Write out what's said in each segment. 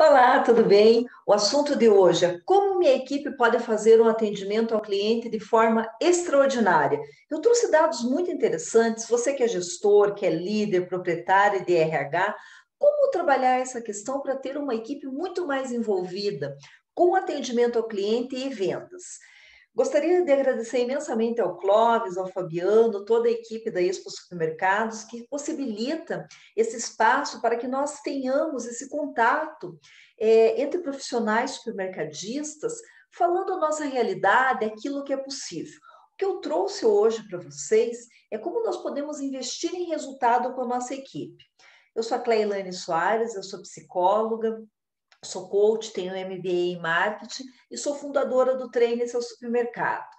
Olá, tudo bem? O assunto de hoje é como minha equipe pode fazer um atendimento ao cliente de forma extraordinária. Eu trouxe dados muito interessantes. Você que é gestor, que é líder, proprietário de RH, como trabalhar essa questão para ter uma equipe muito mais envolvida com atendimento ao cliente e vendas? Gostaria de agradecer imensamente ao Clóvis, ao Fabiano, toda a equipe da Expo Supermercados, que possibilita esse espaço para que nós tenhamos esse contato entre profissionais supermercadistas, falando a nossa realidade, aquilo que é possível. O que eu trouxe hoje para vocês é como nós podemos investir em resultado com a nossa equipe. Eu sou a Cleilane Soares, eu sou psicóloga, sou coach, tenho MBA em marketing e sou fundadora do Treine Seu Supermercado.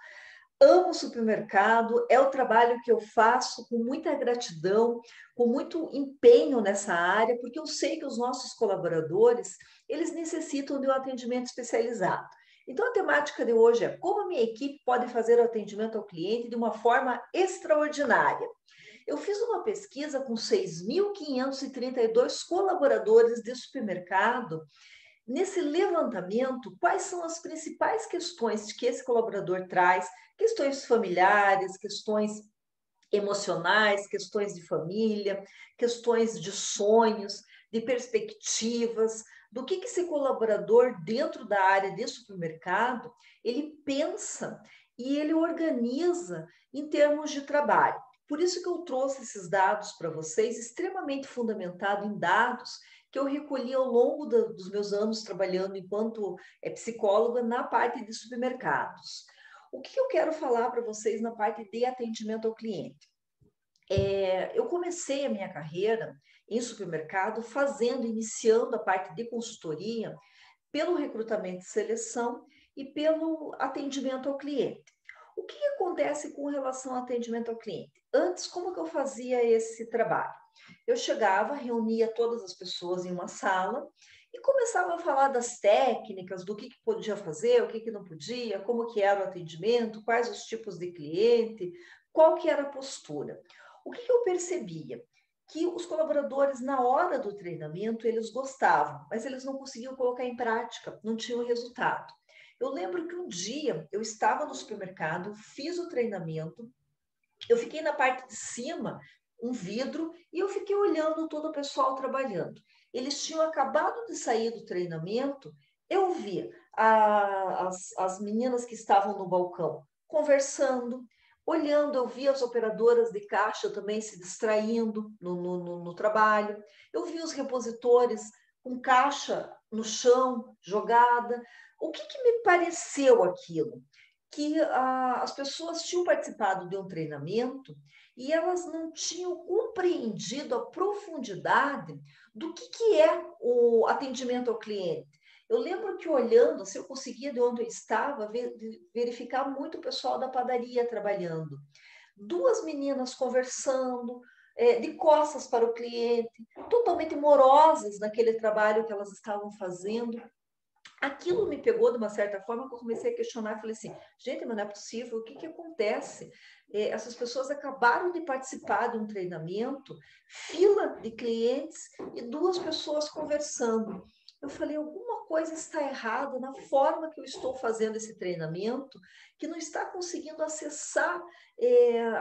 Amo o supermercado, é o trabalho que eu faço com muita gratidão, com muito empenho nessa área, porque eu sei que os nossos colaboradores, eles necessitam de um atendimento especializado. Então, a temática de hoje é como a minha equipe pode fazer o atendimento ao cliente de uma forma extraordinária. Eu fiz uma pesquisa com 6.532 colaboradores de supermercado. Nesse levantamento, quais são as principais questões que esse colaborador traz? Questões familiares, questões emocionais, questões de família, questões de sonhos, de perspectivas, do que esse colaborador dentro da área de supermercado, ele pensa e ele organiza em termos de trabalho. Por isso que eu trouxe esses dados para vocês, extremamente fundamentado em dados que eu recolhi ao longo dos meus anos trabalhando enquanto psicóloga na parte de supermercados. O que eu quero falar para vocês na parte de atendimento ao cliente? Eu comecei a minha carreira em supermercado iniciando a parte de consultoria pelo recrutamento e seleção e pelo atendimento ao cliente. O que acontece com relação ao atendimento ao cliente? Antes, como que eu fazia esse trabalho? Eu chegava, reunia todas as pessoas em uma sala e começava a falar das técnicas, do que podia fazer, o que não podia, como que era o atendimento, quais os tipos de cliente, qual que era a postura. O que eu percebia? Que os colaboradores, na hora do treinamento, eles gostavam, mas eles não conseguiam colocar em prática, não tinham resultado. Eu lembro que um dia eu estava no supermercado, fiz o treinamento, eu fiquei na parte de cima, um vidro, e eu fiquei olhando todo o pessoal trabalhando. Eles tinham acabado de sair do treinamento, eu vi as meninas que estavam no balcão conversando, olhando, eu vi as operadoras de caixa também se distraindo no trabalho, eu vi os repositores com caixa no chão, jogada. O que me pareceu aquilo? Que as pessoas tinham participado de um treinamento e elas não tinham compreendido a profundidade do que é o atendimento ao cliente. Eu lembro que olhando, se eu conseguia de onde eu estava, verificar muito o pessoal da padaria trabalhando. Duas meninas conversando, de costas para o cliente, totalmente morosas naquele trabalho que elas estavam fazendo. Aquilo me pegou de uma certa forma que eu comecei a questionar, falei assim, gente, mas não é possível, o que acontece? Essas pessoas acabaram de participar de um treinamento, fila de clientes e duas pessoas conversando. Eu falei, alguma coisa está errada na forma que eu estou fazendo esse treinamento, que não está conseguindo acessar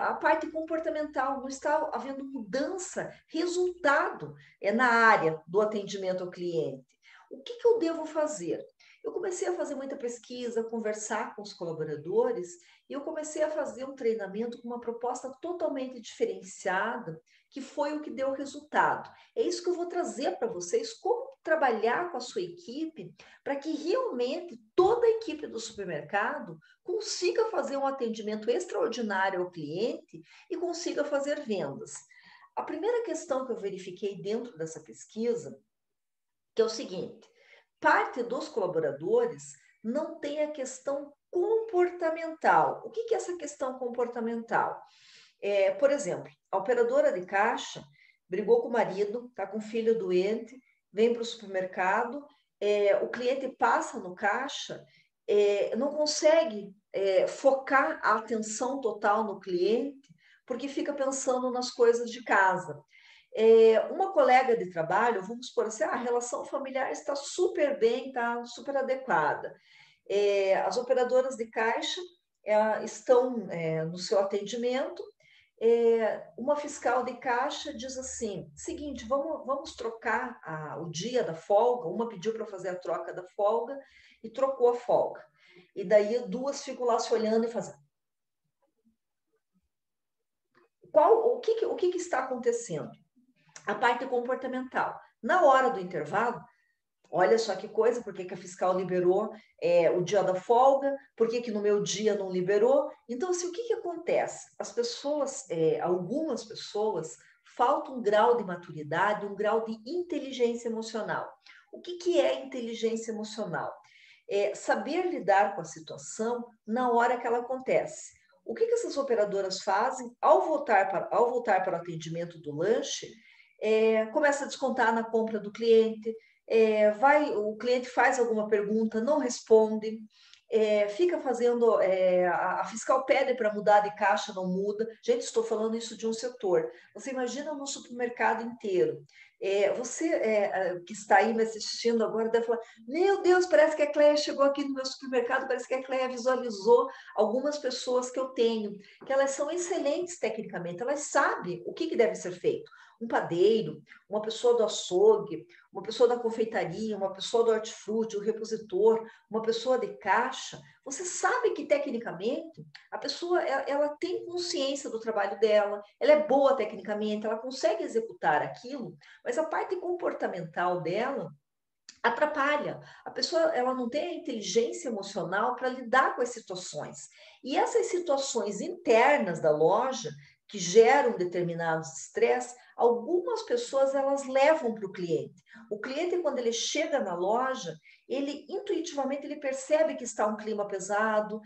a parte comportamental, não está havendo mudança, resultado na área do atendimento ao cliente. O que eu devo fazer? Eu comecei a fazer muita pesquisa, conversar com os colaboradores, e eu comecei a fazer um treinamento com uma proposta totalmente diferenciada, que foi o que deu resultado. É isso que eu vou trazer para vocês, como trabalhar com a sua equipe, para que realmente toda a equipe do supermercado consiga fazer um atendimento extraordinário ao cliente e consiga fazer vendas. A primeira questão que eu verifiquei dentro dessa pesquisa, que é o seguinte: parte dos colaboradores não tem a questão comportamental. O que é essa questão comportamental? Por exemplo, a operadora de caixa brigou com o marido, está com o filho doente, vem para o supermercado, o cliente passa no caixa, não consegue focar a atenção total no cliente, porque fica pensando nas coisas de casa. Uma colega de trabalho, vamos supor assim, a relação familiar está super bem, está super adequada. As operadoras de caixa estão no seu atendimento. Uma fiscal de caixa diz assim: seguinte, vamos trocar o dia da folga. Uma pediu para fazer a troca da folga e trocou a folga. E daí duas ficam lá se olhando e fazendo. O que está acontecendo? A parte comportamental. Na hora do intervalo, olha só que coisa, por que a fiscal liberou o dia da folga, por que no meu dia não liberou? Então, assim, o que acontece? As pessoas, algumas pessoas, falta um grau de maturidade, um grau de inteligência emocional. O que é inteligência emocional? Saber lidar com a situação na hora que ela acontece. O que essas operadoras fazem ao voltar para o atendimento do lanche? Começa a descontar na compra do cliente, o cliente faz alguma pergunta, não responde, fica fazendo, a fiscal pede para mudar de caixa, não muda. Gente, estou falando isso de um setor. Você imagina no supermercado inteiro. Você que está aí me assistindo agora deve falar: meu Deus, parece que a Cleia chegou aqui no meu supermercado, parece que a Cleia visualizou algumas pessoas que eu tenho, que elas são excelentes tecnicamente, elas sabem o que deve ser feito. Um padeiro, uma pessoa do açougue, uma pessoa da confeitaria, uma pessoa do hortifruti, o repositor, uma pessoa de caixa. Você sabe que tecnicamente a pessoa ela tem consciência do trabalho dela, ela é boa tecnicamente, ela consegue executar aquilo, mas a parte comportamental dela atrapalha. A pessoa ela não tem a inteligência emocional para lidar com as situações. E essas situações internas da loja que geram determinados estresse, algumas pessoas elas levam para o cliente. O cliente, quando ele chega na loja, ele intuitivamente ele percebe que está um clima pesado,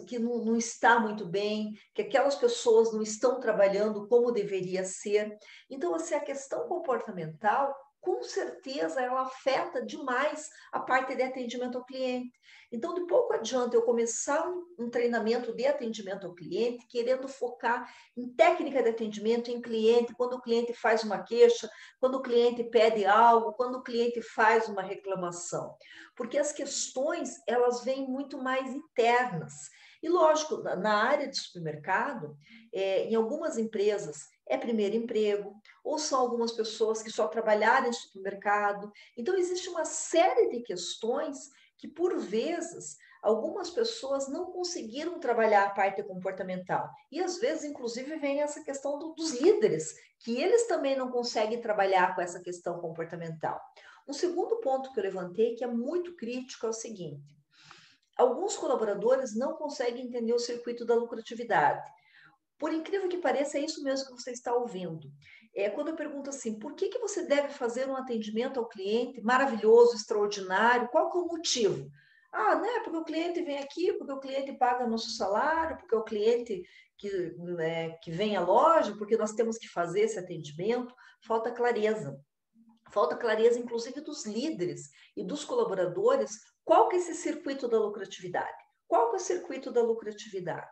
que não está muito bem, que aquelas pessoas não estão trabalhando como deveria ser. Então, assim, a questão comportamental com certeza ela afeta demais a parte de atendimento ao cliente. Então, de pouco adianta eu começar um treinamento de atendimento ao cliente, querendo focar em técnica de atendimento em cliente, quando o cliente faz uma queixa, quando o cliente pede algo, quando o cliente faz uma reclamação. Porque as questões, elas vêm muito mais internas. E, lógico, na área de supermercado, em algumas empresas, é primeiro emprego, ou são algumas pessoas que só trabalharam em supermercado. Então, existe uma série de questões que, por vezes, algumas pessoas não conseguiram trabalhar a parte comportamental. E, às vezes, inclusive, vem essa questão dos líderes, que eles também não conseguem trabalhar com essa questão comportamental. Um segundo ponto que eu levantei, que é muito crítico, é o seguinte: alguns colaboradores não conseguem entender o circuito da lucratividade. Por incrível que pareça, é isso mesmo que você está ouvindo. Quando eu pergunto assim, por que você deve fazer um atendimento ao cliente maravilhoso, extraordinário? Qual que é o motivo? Ah, né? Porque o cliente vem aqui, porque o cliente paga nosso salário, porque o cliente que vem à loja, porque nós temos que fazer esse atendimento. Falta clareza. Falta clareza, inclusive, dos líderes e dos colaboradores. Qual que é esse circuito da lucratividade? Qual que é o circuito da lucratividade?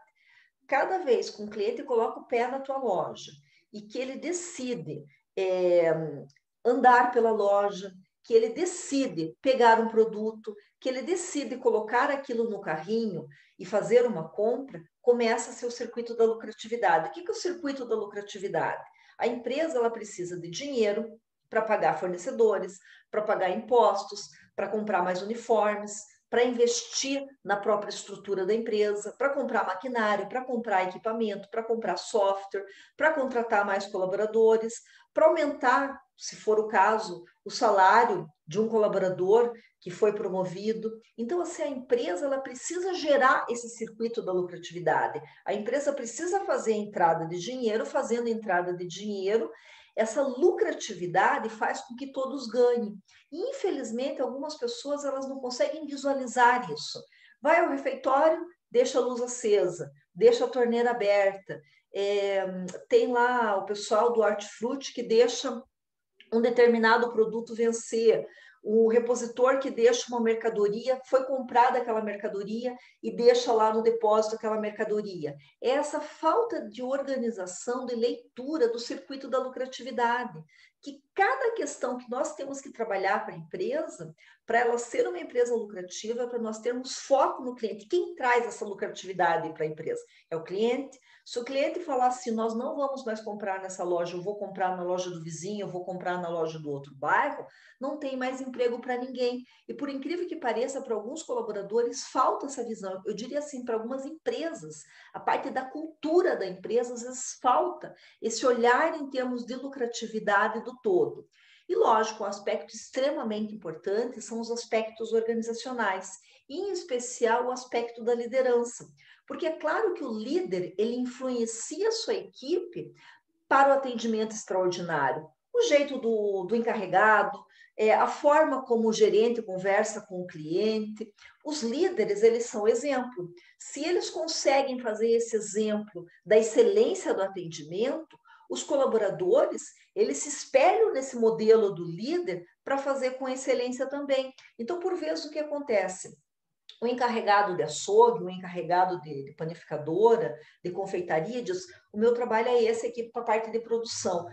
Cada vez que um cliente coloca o pé na tua loja e que ele decide é, andar pela loja, que ele decide pegar um produto, que ele decide colocar aquilo no carrinho e fazer uma compra, começa a ser o circuito da lucratividade. O que é o circuito da lucratividade? A empresa ela precisa de dinheiro para pagar fornecedores, para pagar impostos, para comprar mais uniformes, para investir na própria estrutura da empresa, para comprar maquinário, para comprar equipamento, para comprar software, para contratar mais colaboradores, para aumentar, se for o caso, o salário de um colaborador que foi promovido. Então, assim, a empresa ela precisa gerar esse circuito da lucratividade. A empresa precisa fazer entrada de dinheiro, fazendo entrada de dinheiro, essa lucratividade faz com que todos ganhem. E, infelizmente, algumas pessoas elas não conseguem visualizar isso. Vai ao refeitório, deixa a luz acesa, deixa a torneira aberta. Tem lá o pessoal do hortifruti que deixa um determinado produto vencer. o repositor que deixa uma mercadoria, foi comprada aquela mercadoria e deixa lá no depósito aquela mercadoria. É essa falta de organização, de leitura do circuito da lucratividade, que cada questão que nós temos que trabalhar para a empresa, para ela ser uma empresa lucrativa, para nós termos foco no cliente. Quem traz essa lucratividade para a empresa? É o cliente. Se o cliente falar assim, nós não vamos mais comprar nessa loja, eu vou comprar na loja do vizinho, eu vou comprar na loja do outro bairro, não tem mais emprego para ninguém. E por incrível que pareça, para alguns colaboradores falta essa visão. Eu diria assim, para algumas empresas, a parte da cultura da empresa, às vezes falta esse olhar em termos de lucratividade do todo. E lógico, um aspecto extremamente importante são os aspectos organizacionais, em especial o aspecto da liderança. Porque é claro que o líder, ele influencia a sua equipe para o atendimento extraordinário. O jeito do encarregado, a forma como o gerente conversa com o cliente. Os líderes, eles são exemplo. Se eles conseguem fazer esse exemplo da excelência do atendimento, os colaboradores, eles se espelham nesse modelo do líder para fazer com excelência também. Então, por vezes, o que acontece? O encarregado de açougue, o encarregado de panificadora, de confeitaria, diz: o meu trabalho é esse aqui para a parte de produção.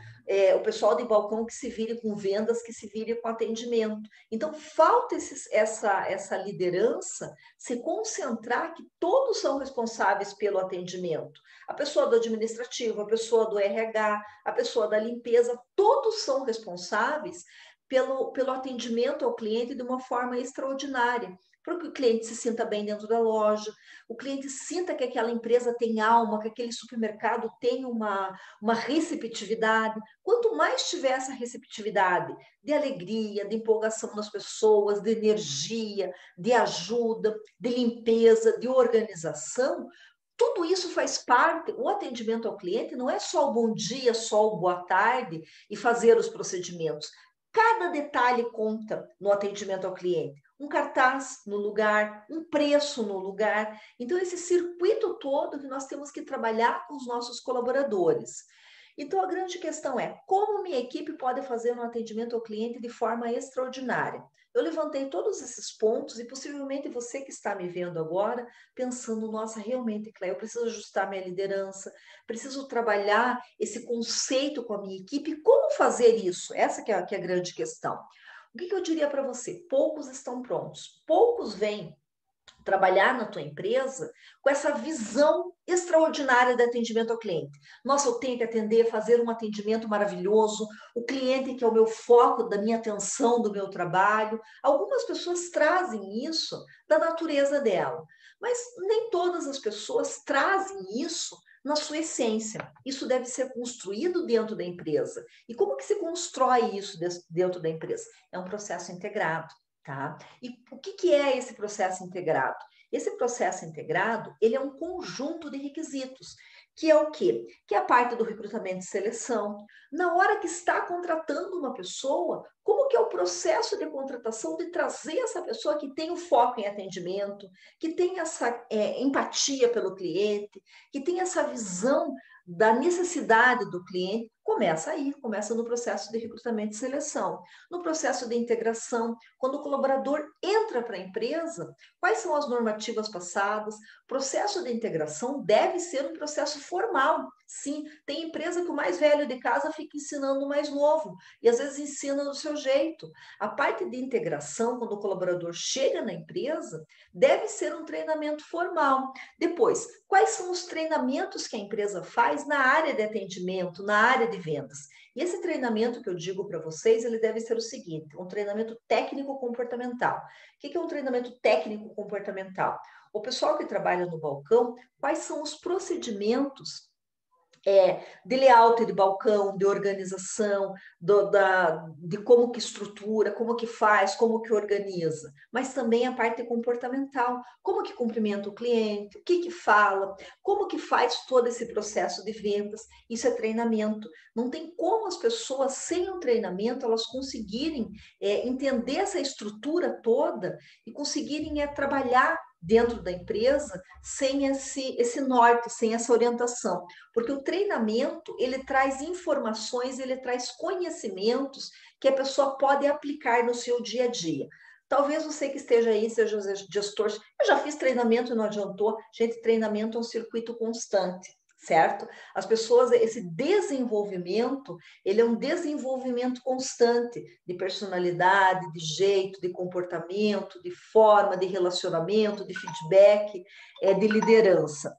O pessoal de balcão que se vire com vendas, que se vire com atendimento. Então, falta essa liderança se concentrar que todos são responsáveis pelo atendimento. A pessoa do administrativo, a pessoa do RH, a pessoa da limpeza, todos são responsáveis pelo atendimento ao cliente de uma forma extraordinária, para que o cliente se sinta bem dentro da loja, o cliente sinta que aquela empresa tem alma, que aquele supermercado tem uma receptividade. Quanto mais tiver essa receptividade de alegria, de empolgação das pessoas, de energia, de ajuda, de limpeza, de organização, tudo isso faz parte. O atendimento ao cliente não é só o bom dia, só o boa tarde e fazer os procedimentos. Cada detalhe conta no atendimento ao cliente. Um cartaz no lugar, um preço no lugar. Então, esse circuito todo que nós temos que trabalhar com os nossos colaboradores. Então, a grande questão é como minha equipe pode fazer um atendimento ao cliente de forma extraordinária. Eu levantei todos esses pontos e possivelmente você que está me vendo agora, pensando, nossa, realmente, Cléia, eu preciso ajustar minha liderança, preciso trabalhar esse conceito com a minha equipe. Como fazer isso? Essa que é a grande questão. O que eu diria para você? Poucos estão prontos. Poucos vêm trabalhar na tua empresa com essa visão extraordinária de atendimento ao cliente. Nossa, eu tenho que atender, fazer um atendimento maravilhoso, o cliente que é o meu foco da minha atenção, do meu trabalho. Algumas pessoas trazem isso da natureza dela, mas nem todas as pessoas trazem isso na sua essência. Isso deve ser construído dentro da empresa. E como que se constrói isso dentro da empresa? É um processo integrado. Tá? E o que é esse processo integrado? Esse processo integrado, ele é um conjunto de requisitos, que é o quê? Que é a parte do recrutamento e seleção. Na hora que está contratando uma pessoa, como que é o processo de contratação de trazer essa pessoa que tem o foco em atendimento, que tem essa empatia pelo cliente, que tem essa visão da necessidade do cliente, começa aí, começa no processo de recrutamento e seleção. No processo de integração, quando o colaborador entra para a empresa, quais são as normativas passadas? O processo de integração deve ser um processo formal. Sim, tem empresa que o mais velho de casa fica ensinando o mais novo, e às vezes ensina do seu jeito. A parte de integração, quando o colaborador chega na empresa, deve ser um treinamento formal. Depois, quais são os treinamentos que a empresa faz na área de atendimento, na área de vendas? E esse treinamento que eu digo para vocês, ele deve ser o seguinte: um treinamento técnico-comportamental. O que é um treinamento técnico-comportamental? O pessoal que trabalha no balcão, quais são os procedimentos de layout de balcão, de organização, de como que estrutura, como que faz, como que organiza, mas também a parte comportamental, como que cumprimenta o cliente, o que que fala, como que faz todo esse processo de vendas. Isso é treinamento. Não tem como as pessoas, sem um treinamento, elas conseguirem entender essa estrutura toda e conseguirem trabalhar dentro da empresa sem esse norte, sem essa orientação. Porque o treinamento, ele traz informações, ele traz conhecimentos que a pessoa pode aplicar no seu dia a dia. Talvez você que esteja aí, seja gestor, eu já fiz treinamento e não adiantou. Gente, treinamento é um circuito constante, certo? As pessoas, esse desenvolvimento, ele é um desenvolvimento constante de personalidade, de jeito, de comportamento, de forma, de relacionamento, de feedback, de liderança.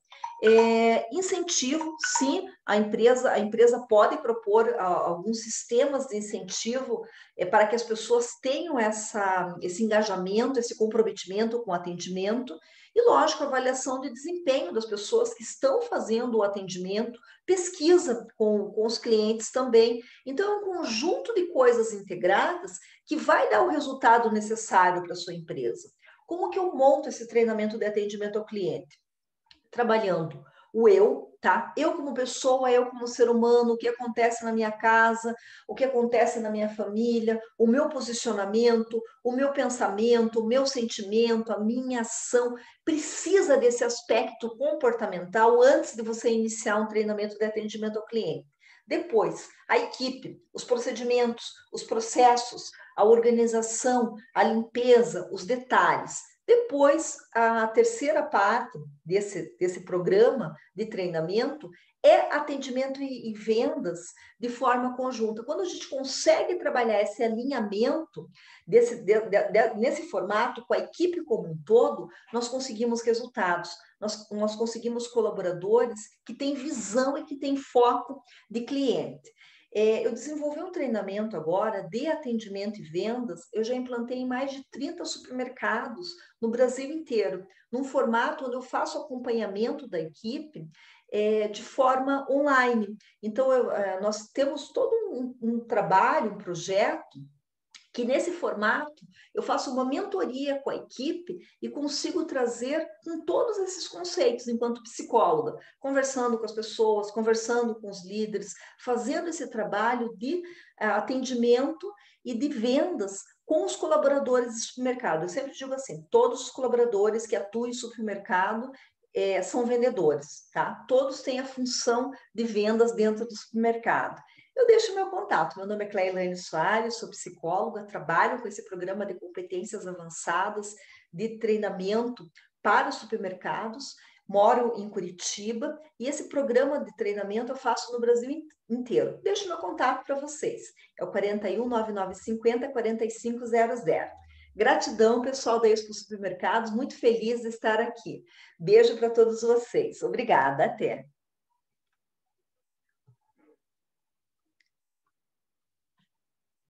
Incentivo, sim, a empresa pode propor alguns sistemas de incentivo para que as pessoas tenham esse engajamento, esse comprometimento com o atendimento, e, lógico, avaliação de desempenho das pessoas que estão fazendo o atendimento, pesquisa com os clientes também. Então, é um conjunto de coisas integradas que vai dar o resultado necessário para a sua empresa. Como que eu monto esse treinamento de atendimento ao cliente? Trabalhando o eu, tá? Eu como pessoa, eu como ser humano, o que acontece na minha casa, o que acontece na minha família, o meu posicionamento, o meu pensamento, o meu sentimento, a minha ação, precisa desse aspecto comportamental antes de você iniciar um treinamento de atendimento ao cliente. Depois, a equipe, os procedimentos, os processos, a organização, a limpeza, os detalhes. Depois, a terceira parte desse programa de treinamento é atendimento e vendas de forma conjunta. Quando a gente consegue trabalhar esse alinhamento nesse formato com a equipe como um todo, nós conseguimos resultados. Nós conseguimos colaboradores que têm visão e que têm foco de cliente. Eu desenvolvi um treinamento agora de atendimento e vendas, eu já implantei em mais de 30 supermercados no Brasil inteiro, num formato onde eu faço acompanhamento da equipe de forma online. Então, nós temos todo um trabalho, um projeto, que nesse formato eu faço uma mentoria com a equipe e consigo trazer com todos esses conceitos enquanto psicóloga, conversando com as pessoas, conversando com os líderes, fazendo esse trabalho de atendimento e de vendas com os colaboradores de supermercado. Eu sempre digo assim, todos os colaboradores que atuam em supermercado são vendedores, tá? Todos têm a função de vendas dentro do supermercado. Eu deixo meu contato. Meu nome é Clailane Soares, sou psicóloga, trabalho com esse programa de competências avançadas de treinamento para os supermercados, moro em Curitiba e esse programa de treinamento eu faço no Brasil inteiro. Deixo meu contato para vocês. É o 41 9950 4500. Gratidão, pessoal da Expo Supermercados, muito feliz de estar aqui. Beijo para todos vocês. Obrigada, até.